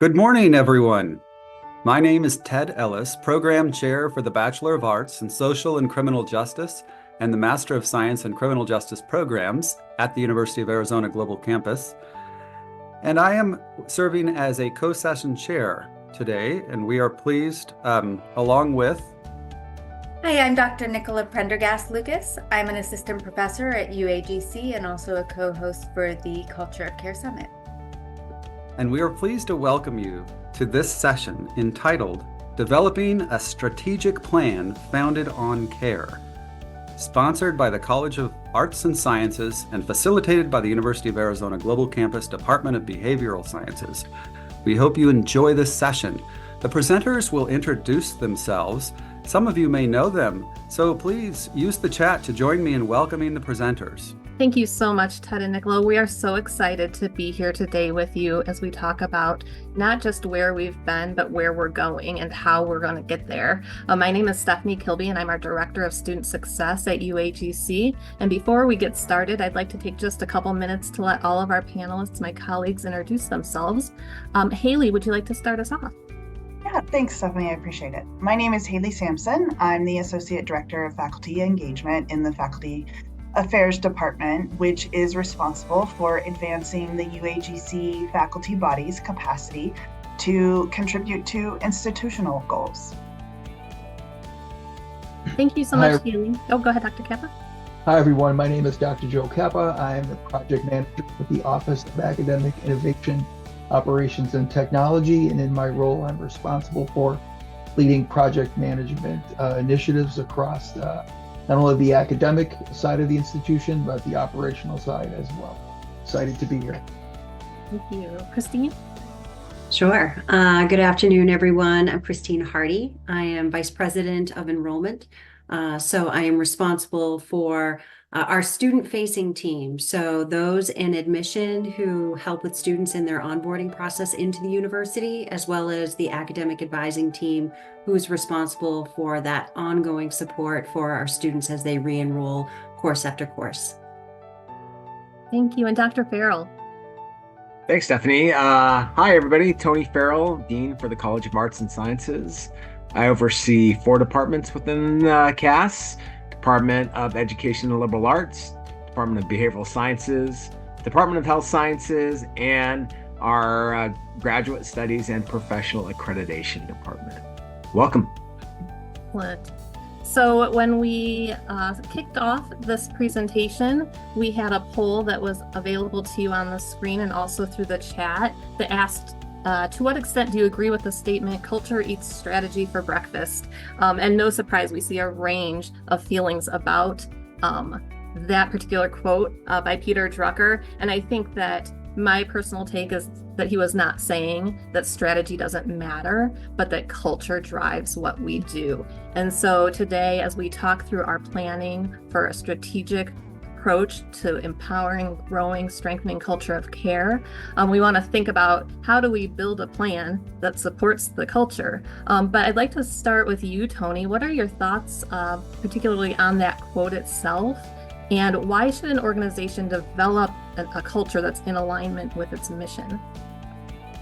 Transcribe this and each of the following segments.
Good morning, everyone. My name is Ted Ellis, Program Chair for the Bachelor of Arts in Social and Criminal Justice and the Master of Science in Criminal Justice programs at the University of Arizona Global Campus. And I am serving as a co-session chair today, and we are pleased, along with... Hi, I'm Dr. Nicola Prendergast-Lucas. I'm an assistant professor at UAGC and also a co-host for the Culture of Care Summit. And we are pleased to welcome you to this session entitled Developing a Strategic Plan Founded on Care, sponsored by the College of Arts and Sciences and facilitated by the University of Arizona Global Campus Department of Behavioral Sciences. We hope you enjoy this session. The presenters will introduce themselves. Some of you may know them, so please use the chat to join me in welcoming the presenters. Thank you so much, Ted and Nicola. We are so excited to be here today with you as we talk about not just where we've been, but where we're going and how we're going to get there. My name is Stephanie Kilby, and I'm our Director of Student Success at UAGC. And before we get started, I'd like to take just a couple minutes to let all of our panelists, my colleagues, introduce themselves. Haley, would you like to start us off? Yeah, thanks, Stephanie. I appreciate it. My name is Haley Sampson. I'm the Associate Director of Faculty Engagement in the Faculty Affairs Department, which is responsible for advancing the UAGC faculty body's capacity to contribute to institutional goals. Thank you so much, Haley. Oh, go ahead, Dr. Kappa. Hi, everyone. My name is Dr. Joe Kappa. I am the Project Manager with the Office of Academic Innovation, Operations, and Technology. And in my role, I'm responsible for leading project management initiatives across not only the academic side of the institution, but the operational side as well. Excited to be here. Thank you. Christine? Sure. Good afternoon, everyone. I'm Christine Hardy. I am Vice President of Enrollment. So I am responsible for our student-facing team. So those in admission who help with students in their onboarding process into the university, as well as the academic advising team who's responsible for that ongoing support for our students as they re-enroll course after course. Thank you. And Dr. Farrell? Thanks, Stephanie. Hi, everybody. Tony Farrell, Dean for the College of Arts and Sciences. I oversee 4 departments within CAS: Department of Education and Liberal Arts, Department of Behavioral Sciences, Department of Health Sciences, and our Graduate Studies and Professional Accreditation Department. Welcome. Excellent. So when we kicked off this presentation, we had a poll that was available to you on the screen and also through the chat that asked, to what extent do you agree with the statement, culture eats strategy for breakfast? And no surprise, we see a range of feelings about that particular quote by Peter Drucker. And I think that my personal take is that he was not saying that strategy doesn't matter, but that culture drives what we do. And so today, as we talk through our planning for a strategic approach to empowering, growing, strengthening culture of care, we want to think about how do we build a plan that supports the culture. But I'd like to start with you, Tony. What are your thoughts, particularly on that quote itself? And why should an organization develop a culture that's in alignment with its mission?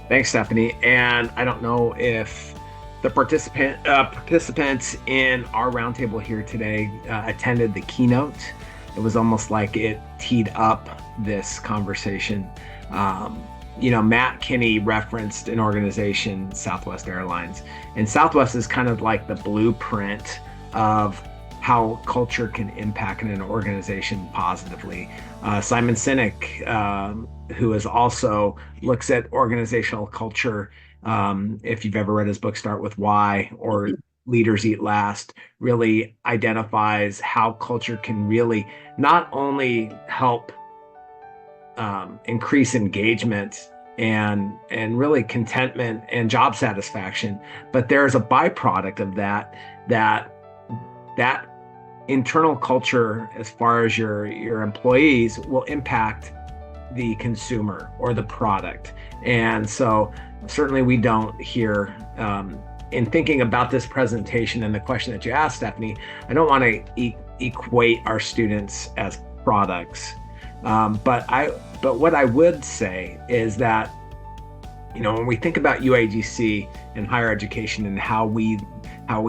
Thanks, Stephanie. And I don't know if the participants in our roundtable here today attended the keynote. It was almost like it teed up this conversation. Matt Kinney referenced an organization, Southwest Airlines, and Southwest is kind of like the blueprint of how culture can impact an organization positively. Simon Sinek, who is also looks at organizational culture, if you've ever read his book, Start With Why, or Leaders Eat Last, really identifies how culture can really not only help increase engagement and really contentment and job satisfaction, but there's a byproduct of that internal culture, as far as your employees, will impact the consumer or the product. And so certainly we don't hear, in thinking about this presentation and the question that you asked, Stephanie, I don't want to equate our students as products. But what I would say is that when we think about UAGC and higher education and how we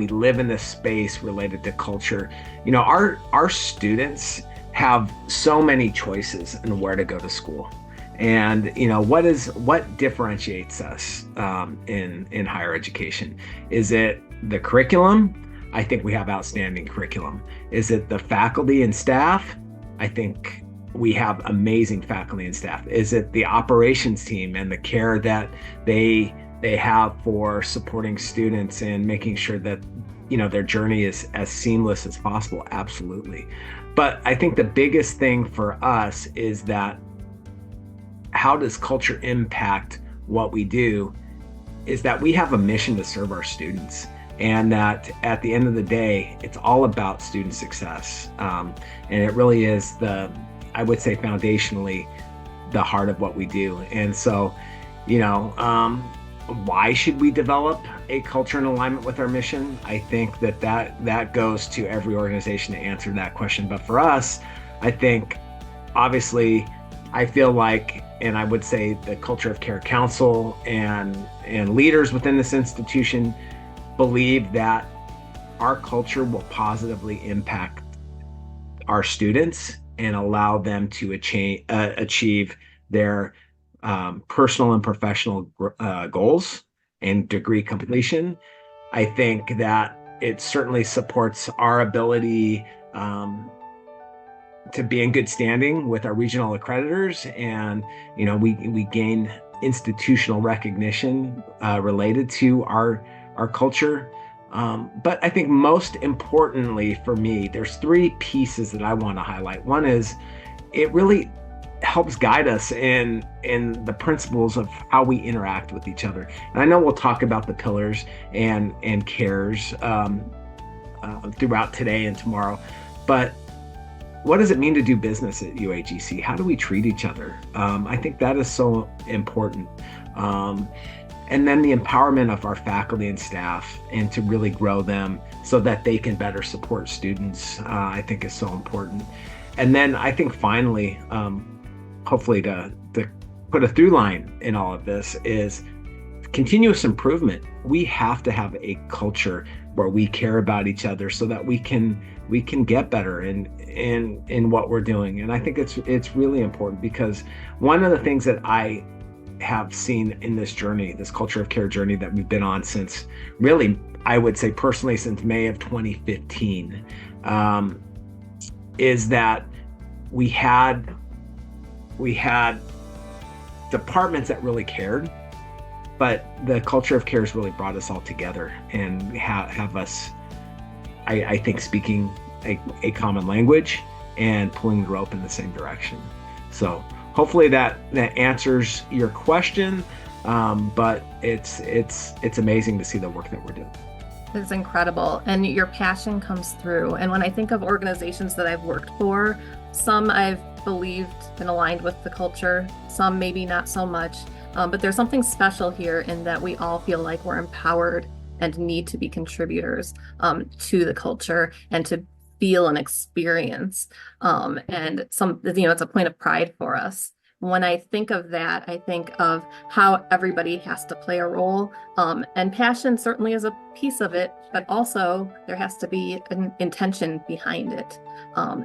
live in this space related to culture, our students have so many choices in where to go to school. And what differentiates us in higher education? Is it the curriculum? I think we have outstanding curriculum. Is it the faculty and staff? I think we have amazing faculty and staff. Is it the operations team and the care that they have for supporting students and making sure that their journey is as seamless as possible? Absolutely. But I think the biggest thing for us is that how does culture impact what we do, is that we have a mission to serve our students. And that at the end of the day, it's all about student success. And it really is I would say foundationally, the heart of what we do. And so, why should we develop a culture in alignment with our mission? I think that goes to every organization to answer that question. But for us, I think, obviously, I feel like, and I would say the Culture of Care Council and leaders within this institution believe that our culture will positively impact our students and allow them to achieve their personal and professional goals and degree completion. I think that it certainly supports our ability to be in good standing with our regional accreditors, and we gain institutional recognition related to our culture. But I think most importantly for me, there's three pieces that I want to highlight. One is it really helps guide us in the principles of how we interact with each other. And I know we'll talk about the pillars and cares throughout today and tomorrow, but what does it mean to do business at UAGC? How do we treat each other? I think that is so important. And then the empowerment of our faculty and staff, and to really grow them so that they can better support students, I think is so important. And then I think finally, hopefully to put a through line in all of this, is continuous improvement. We have to have a culture where we care about each other so that we can get better in what we're doing. And I think it's really important, because one of the things that I have seen in this journey, this Culture of Care journey that we've been on since, really, I would say personally, since May of 2015, is that we had departments that really cared, but the Culture of Care has really brought us all together and have us, I think, speaking a common language and pulling the rope in the same direction. So hopefully that answers your question, but it's amazing to see the work that we're doing. It's incredible, and your passion comes through. And when I think of organizations that I've worked for, some I've believed and aligned with the culture, some maybe not so much, but there's something special here in that we all feel like we're empowered and need to be contributors to the culture and to feel and experience. And it's a point of pride for us. When I think of that, I think of how everybody has to play a role, and passion certainly is a piece of it, but also there has to be an intention behind it.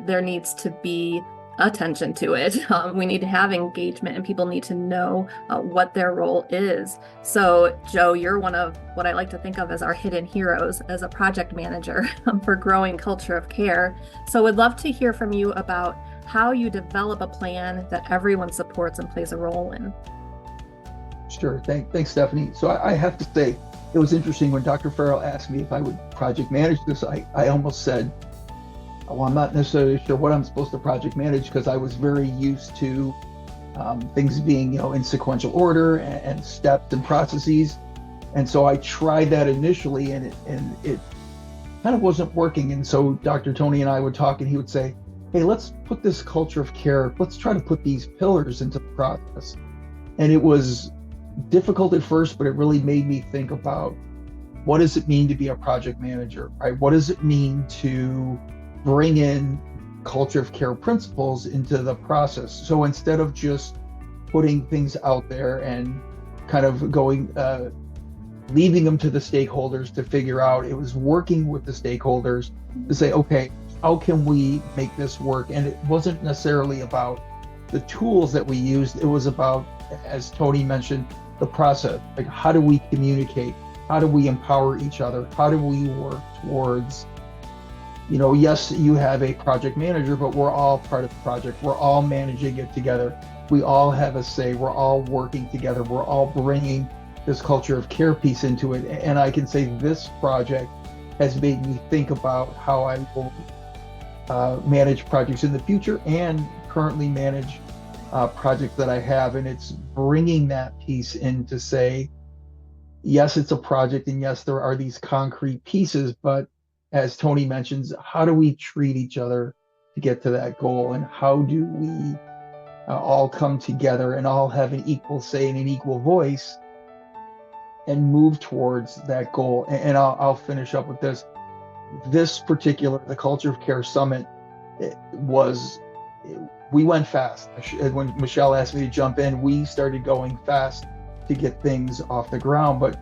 There needs to be attention to it. We need to have engagement, and people need to know what their role is. So Joe, you're one of what I like to think of as our hidden heroes as a project manager for growing Culture of Care. So would love to hear from you about how you develop a plan that everyone supports and plays a role in. Sure. Thanks, Stephanie. So I have to say, it was interesting when Dr. Farrell asked me if I would project manage this. I almost said, well, I'm not necessarily sure what I'm supposed to project manage, because I was very used to things being, in sequential order and steps and processes. And so I tried that initially, and it kind of wasn't working. And so Dr. Tony and I would talk, and he would say, hey, let's put this Culture of Care, let's try to put these pillars into the process. And it was difficult at first, but it really made me think about, what does it mean to be a project manager, right? What does it mean to bring in Culture of Care principles into the process? So instead of just putting things out there and kind of going, leaving them to the stakeholders to figure out. It was working with the stakeholders to say, okay, how can we make this work? And it wasn't necessarily about the tools that we used. It was about, as Tony mentioned, the process. Like, how do we communicate? How do we empower each other? How do we work towards, yes, you have a project manager, but we're all part of the project. We're all managing it together. We all have a say. We're all working together. We're all bringing this culture of care piece into it. And I can say this project has made me think about how I will manage projects in the future and currently manage projects that I have. And it's bringing that piece in to say, yes, it's a project, and yes, there are these concrete pieces, but as Tony mentions, how do we treat each other to get to that goal? And how do we all come together and all have an equal say and an equal voice and move towards that goal? And I'll finish up with this. This particular, the Culture of Care Summit, we went fast. When Michelle asked me to jump in, we started going fast to get things off the ground, but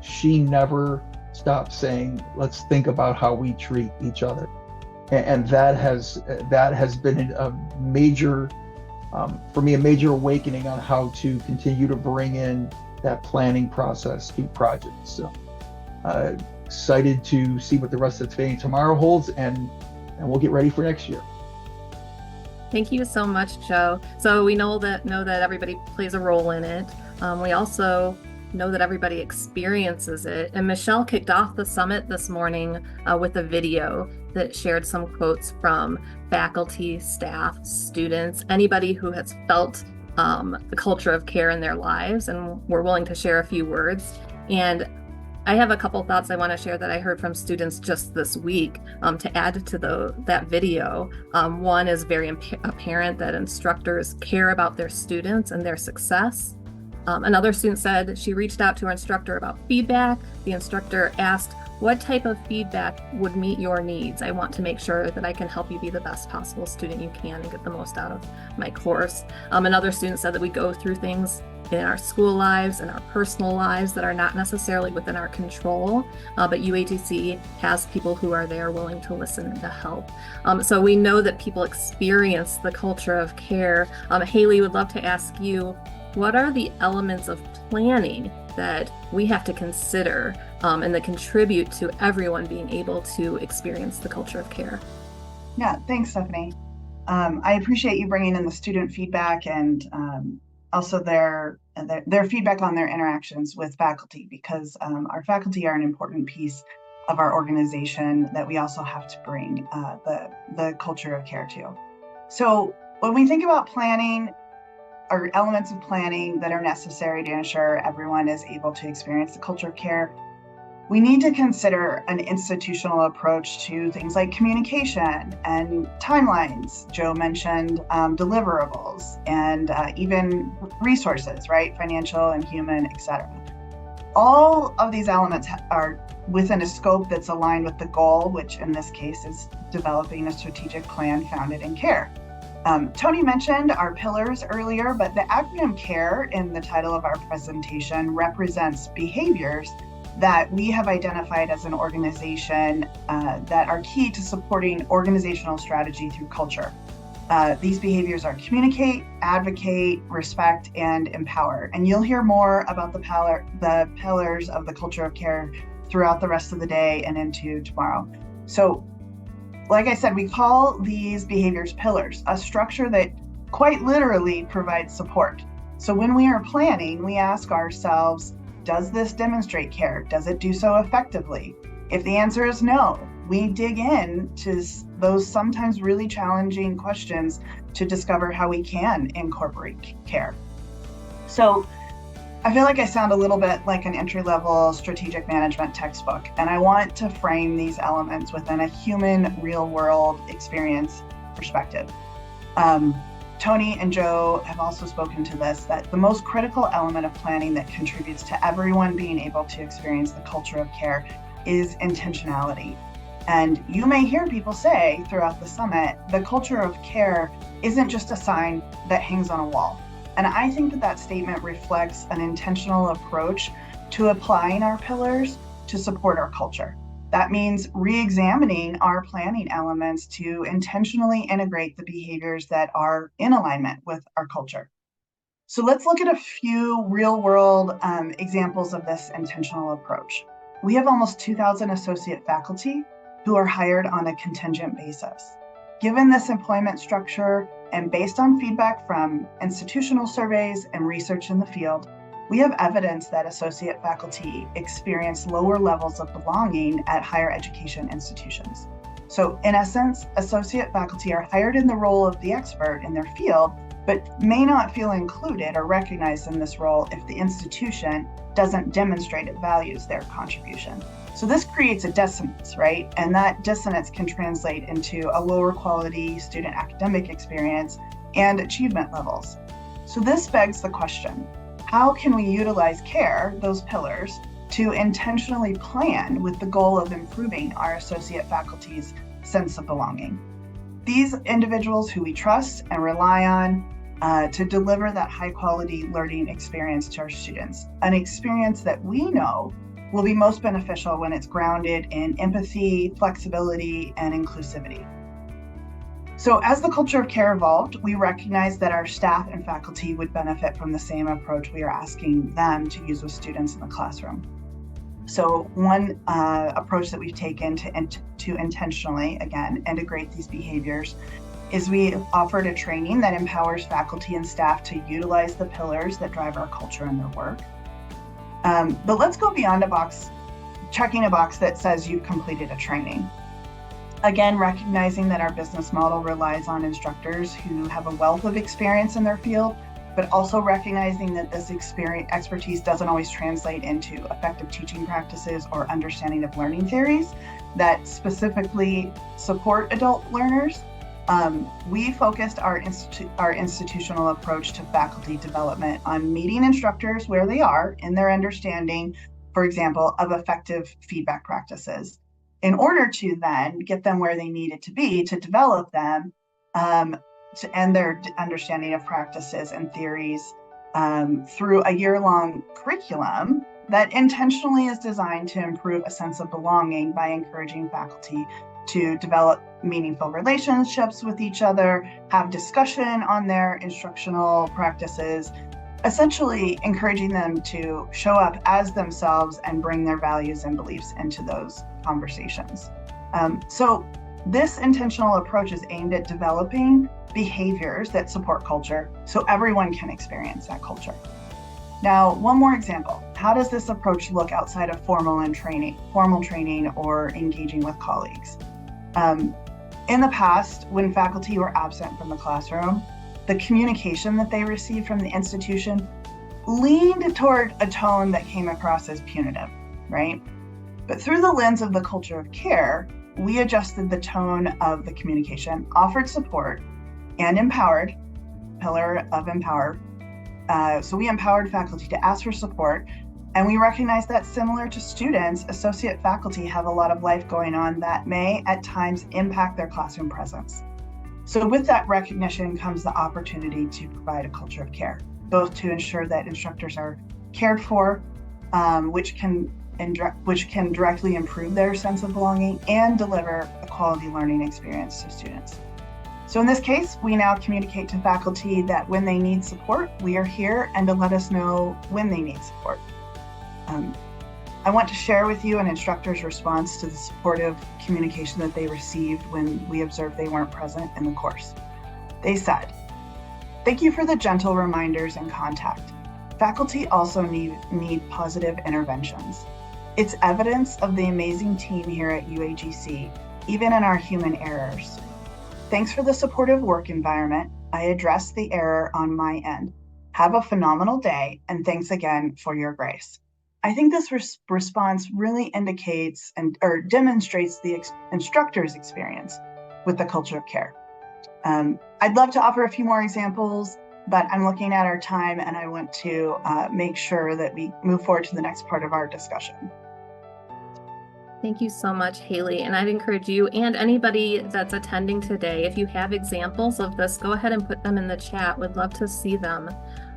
she never stopped saying, let's think about how we treat each other. And that has been a major, for me, a major awakening on how to continue to bring in that planning process to projects. So excited to see what the rest of today and tomorrow holds, and we'll get ready for next year. Thank you so much, Joe. So we know that everybody plays a role in it. We also know that everybody experiences it. And Michelle kicked off the summit this morning with a video that shared some quotes from faculty, staff, students, anybody who has felt the culture of care in their lives, and we're willing to share a few words. And I have a couple thoughts I want to share that I heard from students just this week to add to that video. One is very apparent that instructors care about their students and their success. Another student said she reached out to her instructor about feedback. The instructor asked, what type of feedback would meet your needs? I want to make sure that I can help you be the best possible student you can and get the most out of my course. Another student said that we go through things in our school lives and our personal lives that are not necessarily within our control, but UAGC has people who are there willing to listen and to help. So we know that people experience the culture of care. Haley, would love to ask you, what are the elements of planning that we have to consider and that contribute to everyone being able to experience the culture of care? Yeah, thanks, Stephanie. I appreciate you bringing in the student feedback and also their feedback on their interactions with faculty, because our faculty are an important piece of our organization that we also have to bring the culture of care to. So when we think about planning, or elements of planning that are necessary to ensure everyone is able to experience the culture of care, we need to consider an institutional approach to things like communication and timelines. Joe mentioned deliverables and even resources, right? Financial and human, etc. All of these elements are within a scope that's aligned with the goal, which in this case is developing a strategic plan founded in care. Tony mentioned our pillars earlier, but the acronym CARE in the title of our presentation represents behaviors that we have identified as an organization that are key to supporting organizational strategy through culture. These behaviors are communicate, advocate, respect, and empower. And you'll hear more about the pillars of the culture of care throughout the rest of the day and into tomorrow. So, like I said, we call these behaviors pillars, a structure that quite literally provides support. So when we are planning, we ask ourselves, does this demonstrate care? Does it do so effectively? If the answer is no, we dig in to those sometimes really challenging questions to discover how we can incorporate care. So I feel like I sound a little bit like an entry-level strategic management textbook, and I want to frame these elements within a human, real-world experience perspective. Tony and Joe have also spoken to this, that the most critical element of planning that contributes to everyone being able to experience the culture of care is intentionality. And you may hear people say throughout the summit, the culture of care isn't just a sign that hangs on a wall. And I think that that statement reflects an intentional approach to applying our pillars to support our culture. That means re-examining our planning elements to intentionally integrate the behaviors that are in alignment with our culture. So let's look at a few real-world examples of this intentional approach. We have almost 2,000 associate faculty who are hired on a contingent basis. Given this employment structure and based on feedback from institutional surveys and research in the field, we have evidence that associate faculty experience lower levels of belonging at higher education institutions. So in essence, associate faculty are hired in the role of the expert in their field, but may not feel included or recognized in this role if the institution doesn't demonstrate it values their contribution. So this creates a dissonance, right? And that dissonance can translate into a lower quality student academic experience and achievement levels. So this begs the question, how can we utilize CARE, those pillars, to intentionally plan with the goal of improving our associate faculty's sense of belonging? These individuals who we trust and rely on to deliver that high quality learning experience to our students, an experience that we know will be most beneficial when it's grounded in empathy, flexibility, and inclusivity. So as the culture of CARE evolved, we recognized that our staff and faculty would benefit from the same approach we are asking them to use with students in the classroom. So one approach that we've taken to intentionally, again, integrate these behaviors is we offered a training that empowers faculty and staff to utilize the pillars that drive our culture and their work. But let's go beyond checking a box that says you've completed a training. Again, recognizing that our business model relies on instructors who have a wealth of experience in their field, but also recognizing that this expertise doesn't always translate into effective teaching practices or understanding of learning theories that specifically support adult learners. We focused our institutional approach to faculty development on meeting instructors where they are in their understanding, for example, of effective feedback practices, in order to then get them where they needed to be to develop them and their understanding of practices and theories through a year-long curriculum that intentionally is designed to improve a sense of belonging by encouraging faculty to develop meaningful relationships with each other, have discussion on their instructional practices, essentially encouraging them to show up as themselves and bring their values and beliefs into those conversations. So this intentional approach is aimed at developing behaviors that support culture so everyone can experience that culture. Now, one more example. How does this approach look outside of formal training or engaging with colleagues? In the past, when faculty were absent from the classroom, the communication that they received from the institution leaned toward a tone that came across as punitive, right? But through the lens of the culture of CARE, we adjusted the tone of the communication, offered support, and empowered, pillar of empower. So we empowered faculty to ask for support, and we recognize that similar to students, associate faculty have a lot of life going on that may at times impact their classroom presence. So with that recognition comes the opportunity to provide a culture of CARE, both to ensure that instructors are cared for, which can directly improve their sense of belonging and deliver a quality learning experience to students. So in this case, we now communicate to faculty that when they need support, we are here, and to let us know when they need support. I want to share with you an instructor's response to the supportive communication that they received when we observed they weren't present in the course. They said, "Thank you for the gentle reminders and contact. Faculty also need positive interventions. It's evidence of the amazing team here at UAGC, even in our human errors. Thanks for the supportive work environment. I addressed the error on my end. Have a phenomenal day, and thanks again for your grace." I think this response really indicates or demonstrates the instructor's experience with the culture of CARE. I'd love to offer a few more examples, but I'm looking at our time, and I want to make sure that we move forward to the next part of our discussion. Thank you so much, Haley. And I'd encourage you and anybody that's attending today, if you have examples of this, go ahead and put them in the chat. Would love to see them.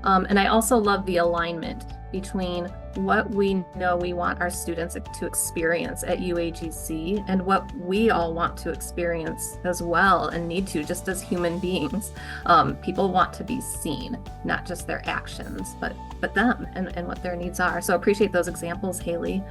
And I also love the alignment between what we know we want our students to experience at UAGC and what we all want to experience as well and need to, just as human beings. People want to be seen, not just their actions, but them and what their needs are. So appreciate those examples, Haley.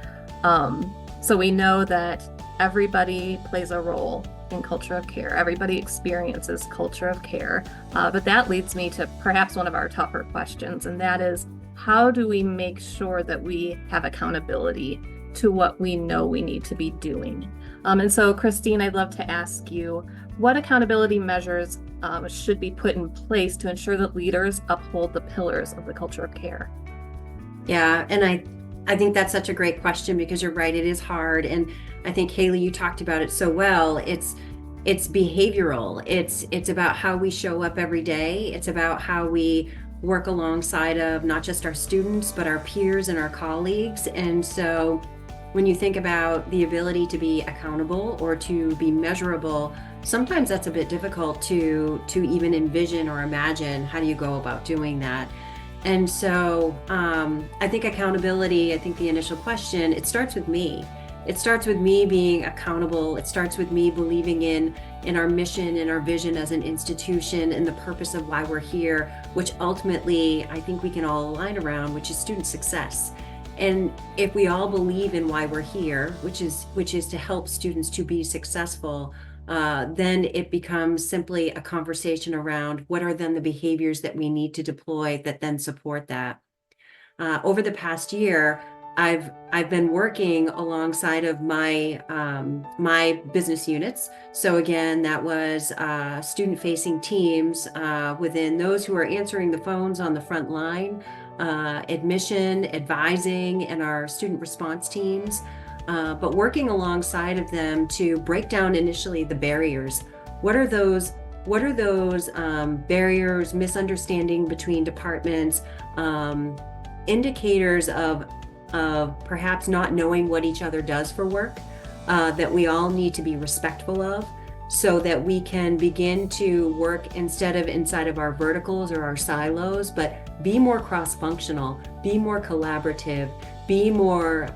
So we know that everybody plays a role in culture of care. Everybody experiences culture of care. But that leads me to perhaps one of our tougher questions, and that is, how do we make sure that we have accountability to what we know we need to be doing? And so, Christine, I'd love to ask you, what accountability measures should be put in place to ensure that leaders uphold the pillars of the culture of care? Yeah, and I think that's such a great question, because you're right, it is hard. And I think, Haley, you talked about it so well. It's behavioral. It's about how we show up every day. It's about how we work alongside of not just our students, but our peers and our colleagues. And so when you think about the ability to be accountable or to be measurable, sometimes that's a bit difficult to even envision or imagine. How do you go about doing that? And so I think accountability, I think the initial question, it starts with me. It starts with me being accountable. It starts with me believing in our mission and our vision as an institution and the purpose of why we're here, which ultimately I think we can all align around, which is student success. And if we all believe in why we're here, which is to help students to be successful, then it becomes simply a conversation around what are then the behaviors that we need to deploy that then support that. Over the past year, I've been working alongside of my my business units. So again, that was student-facing teams within those who are answering the phones on the front line, admission, advising, and our student response teams. But working alongside of them to break down initially the barriers. What are those barriers, misunderstanding between departments, indicators of perhaps not knowing what each other does for work, that we all need to be respectful of, so that we can begin to work instead of inside of our verticals or our silos, but be more cross-functional, be more collaborative, be more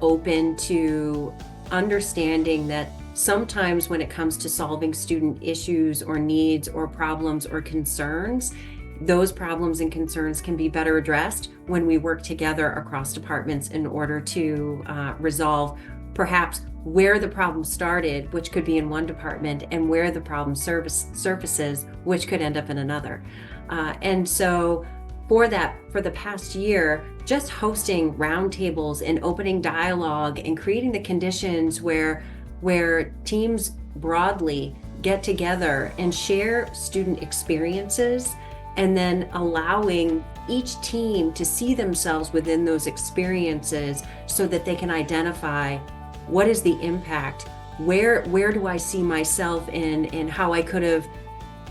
open to understanding that sometimes when it comes to solving student issues or needs or problems or concerns, those problems and concerns can be better addressed when we work together across departments in order to resolve perhaps where the problem started, which could be in one department, and where the problem surfaces, which could end up in another. And so for the past year, just hosting roundtables and opening dialogue and creating the conditions where teams broadly get together and share student experiences, and then allowing each team to see themselves within those experiences so that they can identify what is the impact, where do I see myself in how I could have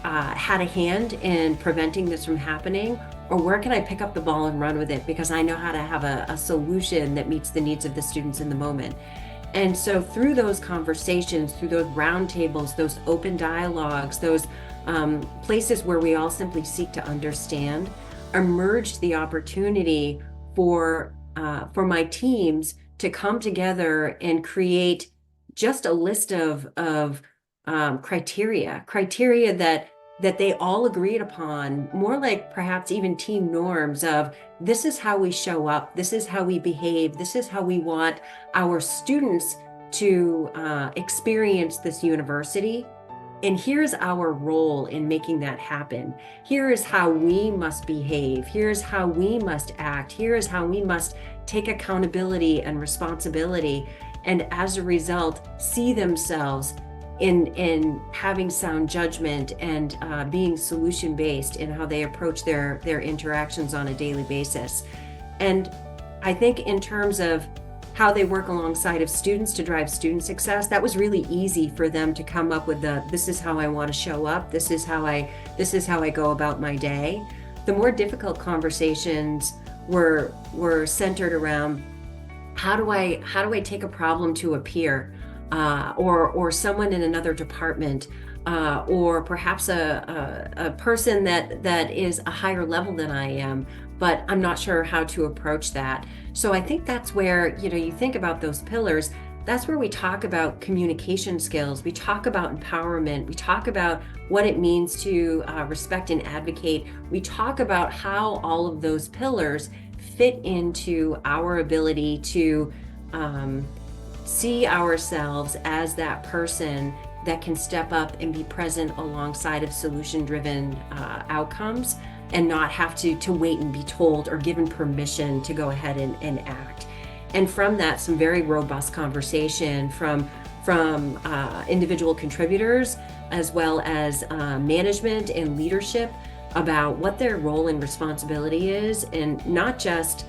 had a hand in preventing this from happening, or where can I pick up the ball and run with it because I know how to have a solution that meets the needs of the students in the moment. And so through those conversations, through those roundtables, those open dialogues, those places where we all simply seek to understand, emerged the opportunity for my teams to come together and create just a list of criteria that they all agreed upon, more like perhaps even team norms of this is how we show up, this is how we behave, this is how we want our students to experience this university. And here's our role in making that happen. Here is how we must behave. Here's how we must act. Here is how we must take accountability and responsibility. And as a result, see themselves in having sound judgment and being solution-based in how they approach their interactions on a daily basis. And I think in terms of how they work alongside of students to drive student success, that was really easy for them to come up with this is how I want to show up, this is how I go about my day. The more difficult conversations were centered around how do I take a problem to a peer or someone in another department or perhaps a person that is a higher level than I am, but I'm not sure how to approach that. So I think that's where, you think about those pillars. That's where we talk about communication skills. We talk about empowerment. We talk about what it means to respect and advocate. We talk about how all of those pillars fit into our ability to see ourselves as that person that can step up and be present alongside of solution-driven outcomes, and not have to wait and be told or given permission to go ahead and act. And from that, some very robust conversation from individual contributors, as well as management and leadership, about what their role and responsibility is, and not just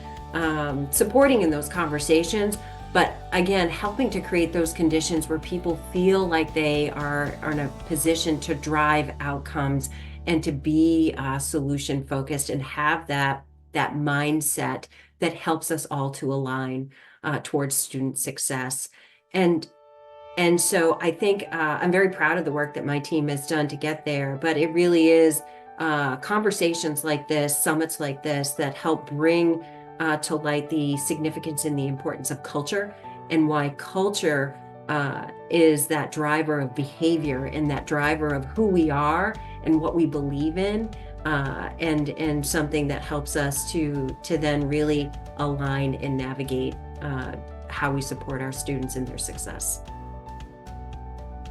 supporting in those conversations, but again, helping to create those conditions where people feel like they are in a position to drive outcomes and to be solution focused, and have that mindset that helps us all to align towards student success. And so I think I'm very proud of the work that my team has done to get there, but it really is conversations like this, summits like this, that help bring to light the significance and the importance of culture, and why culture is that driver of behavior and that driver of who we are and what we believe in, and something that helps us to then really align and navigate how we support our students in their success.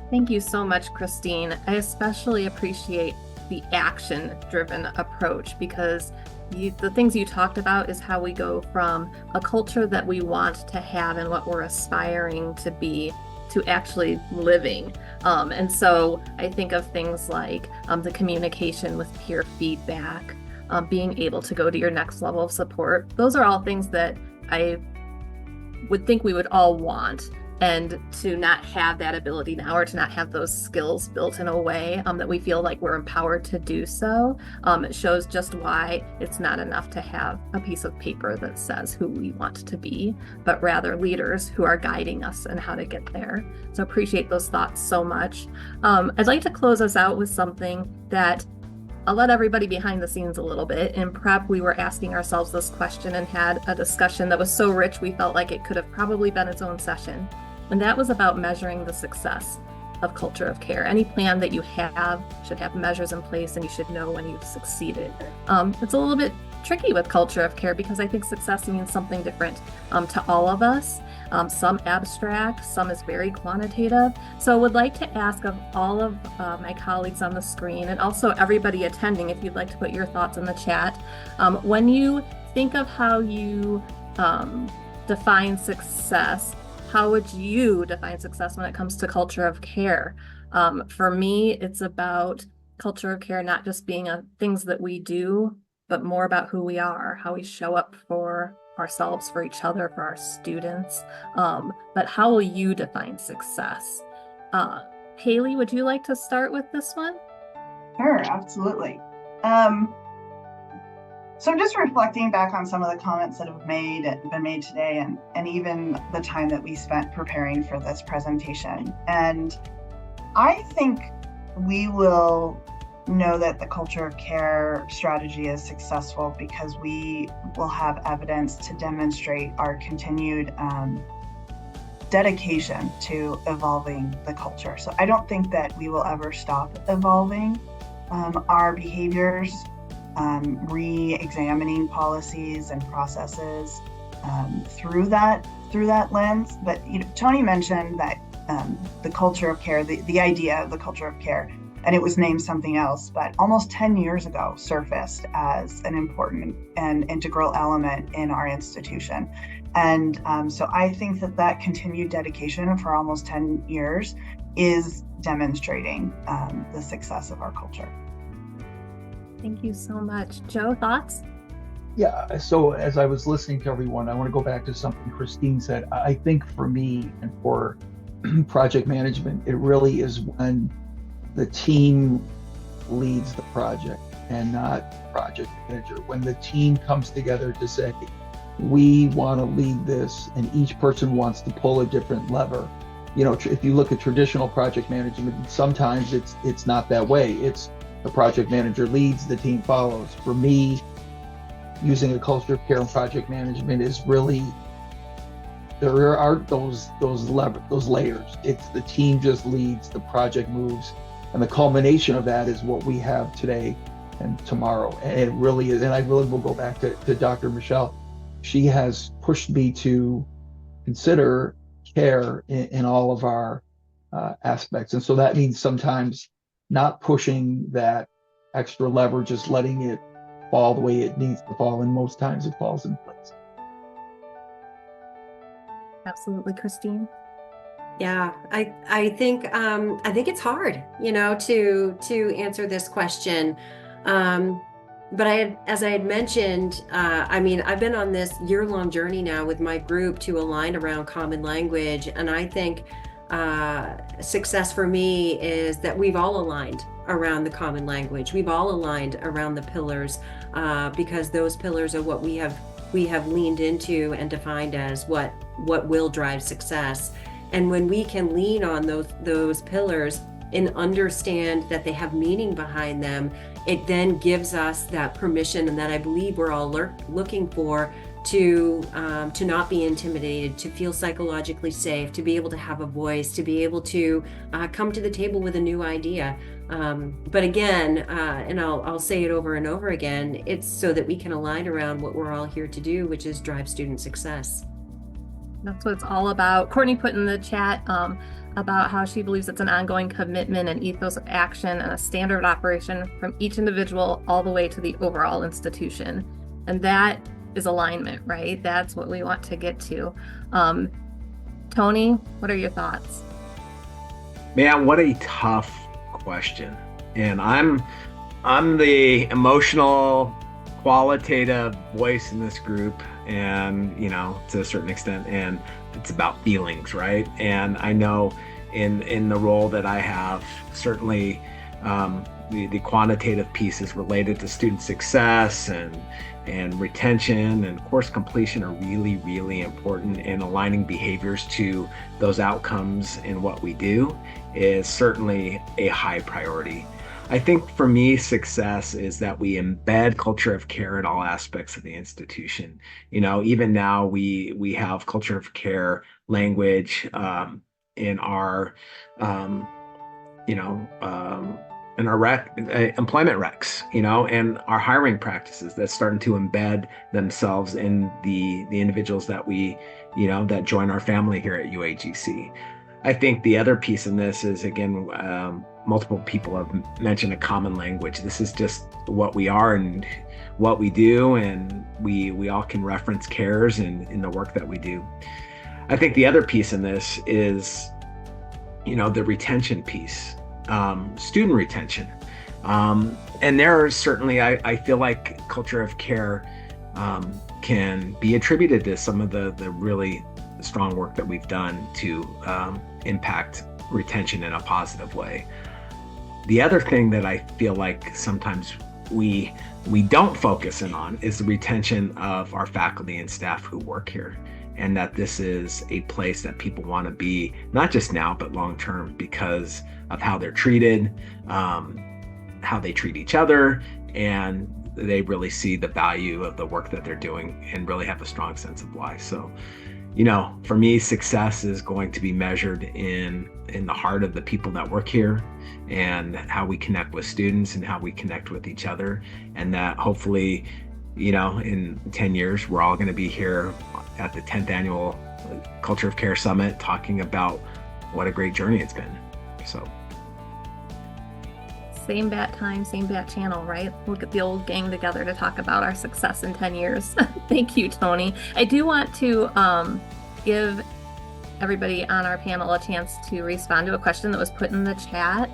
Thank you so much, Christine. I especially appreciate the action-driven approach, because the things you talked about is how we go from a culture that we want to have and what we're aspiring to be, to actually living. And so I think of things like the communication with peer feedback, being able to go to your next level of support. Those are all things that I would think we would all want. And to not have that ability now, or to not have those skills built in a way that we feel like we're empowered to do so, it shows just why it's not enough to have a piece of paper that says who we want to be, but rather leaders who are guiding us and how to get there. So appreciate those thoughts so much. I'd like to close us out with something that I'll let everybody behind the scenes a little bit. In prep, we were asking ourselves this question and had a discussion that was so rich we felt like it could have probably been its own session. And that was about measuring the success of culture of care. Any plan that you have should have measures in place, and you should know when you've succeeded. It's a little bit tricky with culture of care, because I think success means something different to all of us. Some abstract, some is very quantitative. So I would like to ask of all of my colleagues on the screen, and also everybody attending, if you'd like to put your thoughts in the chat, when you think of how you define success, how would you define success when it comes to culture of care? For me, it's about culture of care not just being things that we do, but more about who we are, how we show up for ourselves, for each other, for our students. But how will you define success? Haley, would you like to start with this one? Sure, absolutely. So just reflecting back on some of the comments that have been made today, and even the time that we spent preparing for this presentation. And I think we will know that the culture of care strategy is successful because we will have evidence to demonstrate our continued dedication to evolving the culture. So I don't think that we will ever stop evolving our behaviors, re-examining policies and processes through that lens. But Tony mentioned that the culture of care, the idea of the culture of care, and it was named something else, but almost 10 years ago surfaced as an important and integral element in our institution. And so I think that continued dedication for almost 10 years is demonstrating the success of our culture. Thank you so much. Joe, thoughts? Yeah, so as I was listening to everyone, I want to go back to something Christine said. I think for me and for project management, it really is when the team leads the project and not the project manager. When the team comes together to say, we want to lead this, and each person wants to pull a different lever. if you look at traditional project management, sometimes it's not that way. It's the project manager leads, the team follows. For me, using a culture of care and project management is really, there are those layers. It's the team just leads, the project moves, and the culmination of that is what we have today and tomorrow. And it really is, and I really will go back to Dr. Michelle. She has pushed me to consider care in all of our aspects. And so that means sometimes not pushing that extra lever, just letting it fall the way it needs to fall. And most times it falls in place. Absolutely, Christine. Yeah, I think it's hard, to answer this question. But as I had mentioned, I've been on this year-long journey now with my group to align around common language, and I think success for me is that we've all aligned around the common language. We've all aligned around the pillars, because those pillars are what we have leaned into and defined as what will drive success. And when we can lean on those pillars and understand that they have meaning behind them, it then gives us that permission, and that I believe we're all looking for, to not be intimidated, to feel psychologically safe, to be able to have a voice, to be able to come to the table with a new idea. But again, and I'll say it over and over again, it's so that we can align around what we're all here to do, which is drive student success. That's what it's all about. Courtney put in the chat about how she believes it's an ongoing commitment and ethos of action and a standard of operation from each individual all the way to the overall institution. And that is alignment, right? That's what we want to get to. Tony, what are your thoughts? Man, what a tough question. And I'm the emotional, qualitative voice in this group, and to a certain extent, and it's about feelings, right? And I know in the role that I have, certainly the quantitative pieces related to student success and retention and course completion are really, really important, and aligning behaviors to those outcomes in what we do is certainly a high priority. I think for me, success is that we embed culture of care in all aspects of the institution. Even now we have culture of care language in our in our employment recs, and our hiring practices that's starting to embed themselves in the individuals that we, that join our family here at UAGC. I think the other piece in this is, again, multiple people have mentioned a common language. This is just what we are and what we do, and we all can reference cares in the work that we do. I think the other piece in this is, the retention piece, student retention. And there are certainly, I feel like culture of care can be attributed to some of the really strong work that we've done to impact retention in a positive way. The other thing that I feel like sometimes we don't focus in on is the retention of our faculty and staff who work here, and that this is a place that people want to be, not just now, but long term, because of how they're treated, how they treat each other, and they really see the value of the work that they're doing and really have a strong sense of why. So, for me, success is going to be measured in the heart of the people that work here, and how we connect with students and how we connect with each other. And that hopefully, in 10 years, we're all going to be here at the 10th annual Culture of Care Summit talking about what a great journey it's been. So. Same bat time, same bat channel, right? We'll get the old gang together to talk about our success in 10 years. Thank you, Tony. I do want to give everybody on our panel a chance to respond to a question that was put in the chat.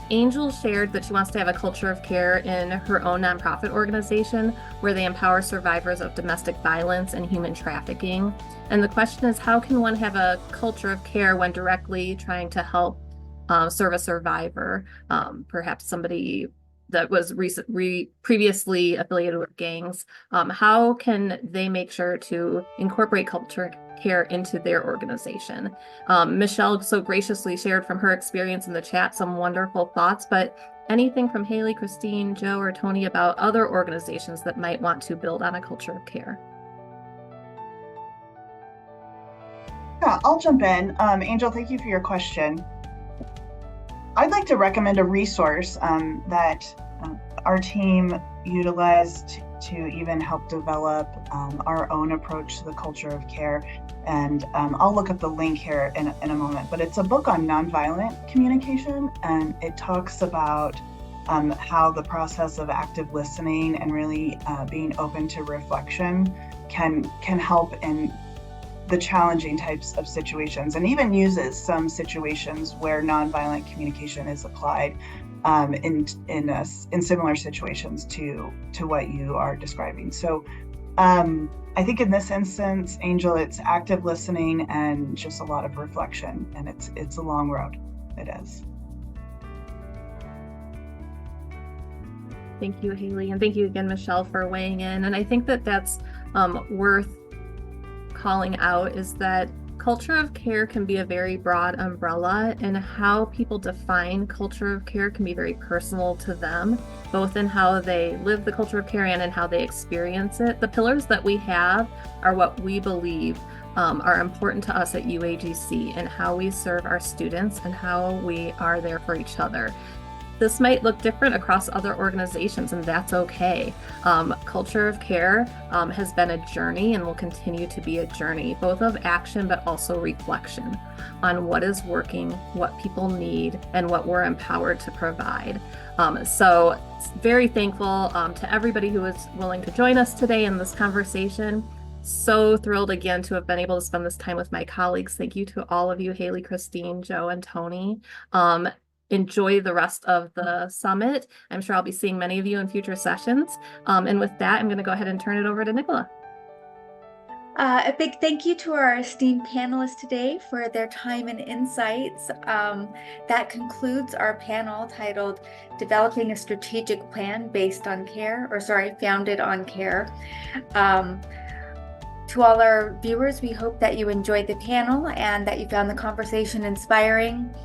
Angel shared that she wants to have a culture of care in her own nonprofit organization where they empower survivors of domestic violence and human trafficking. And the question is, how can one have a culture of care when directly trying to help serve a survivor, perhaps somebody that was previously affiliated with gangs, how can they make sure to incorporate culture care into their organization? Michelle so graciously shared from her experience in the chat some wonderful thoughts, but anything from Haley, Christine, Joe, or Tony about other organizations that might want to build on a culture of care? Yeah, I'll jump in. Angel, thank you for your question. I'd like to recommend a resource that our team utilized to even help develop our own approach to the culture of care. And I'll look up the link here in a moment, but it's a book on nonviolent communication, and it talks about how the process of active listening and really being open to reflection can help in the challenging types of situations, and even uses some situations where nonviolent communication is applied in similar situations to what you are describing. So I think in this instance, Angel, it's active listening and just a lot of reflection, and it's a long road. It is. Thank you, Haley, and thank you again, Michelle, for weighing in. And I think that that's worth calling out, is that culture of care can be a very broad umbrella, and how people define culture of care can be very personal to them, both in how they live the culture of care and in how they experience it. The pillars that we have are what we believe are important to us at UAGC, and how we serve our students and how we are there for each other. This might look different across other organizations, and that's okay. Culture of care has been a journey and will continue to be a journey, both of action but also reflection on what is working, what people need, and what we're empowered to provide. So very thankful to everybody who was willing to join us today in this conversation. So thrilled again to have been able to spend this time with my colleagues. Thank you to all of you, Haley, Christine, Joe, and Tony. Enjoy the rest of the summit. I'm sure I'll be seeing many of you in future sessions. And with that, I'm going to go ahead and turn it over to Nicola. A big thank you to our esteemed panelists today for their time and insights. That concludes our panel titled Developing a Strategic Plan Based on Care, Founded on Care. To all our viewers, we hope that you enjoyed the panel and that you found the conversation inspiring.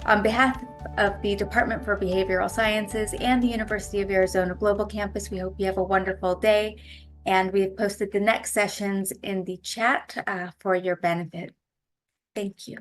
On behalf of the Department for Behavioral Sciences and the University of Arizona Global Campus, we hope you have a wonderful day, and we've posted the next sessions in the chat for your benefit. Thank you.